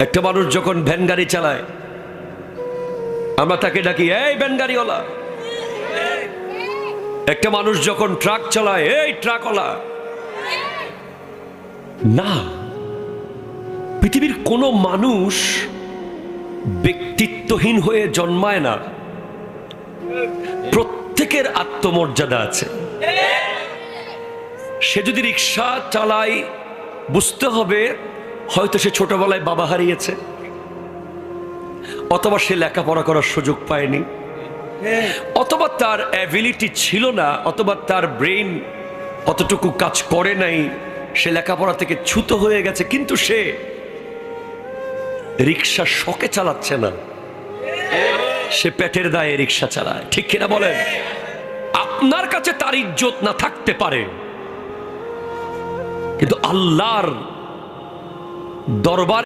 একটা মানুষ যখন ভ্যান গাড়ি চালায় আমরা তাকে ডাকি এই ভ্যান গাড়িওয়ালা। একটা মানুষ যখন ট্রাক চালায় এই ট্রাকওয়ালা। না, পৃথিবীর কোনো মানুষ ব্যক্তিত্বহীন হয়ে জন্মায় না। প্রত্যেকের আত্মমর্যাদা আছে। সে যদি রিক্সা চালায় বুঝতে হবে হয়তো সে ছোটবেলায় বাবা হারিয়েছে, অথবা সে লেখাপড়া করার সুযোগ পায়নি, অথবা তার অ্যাবিলিটি ছিল না, অথবা তার ব্রেন অতটুকু কাজ করে নাই, সে লেখাপড়া থেকে চ্যুত হয়ে গেছে। কিন্তু সে রিক্সা শখে চালাচ্ছে না, সে পেটের দায়ে রিক্সা চালায়। ঠিক কিনা বলেন? আপনার কাছে তার ইজ্জত না থাকতে পারে, কিন্তু আল্লাহর দরবার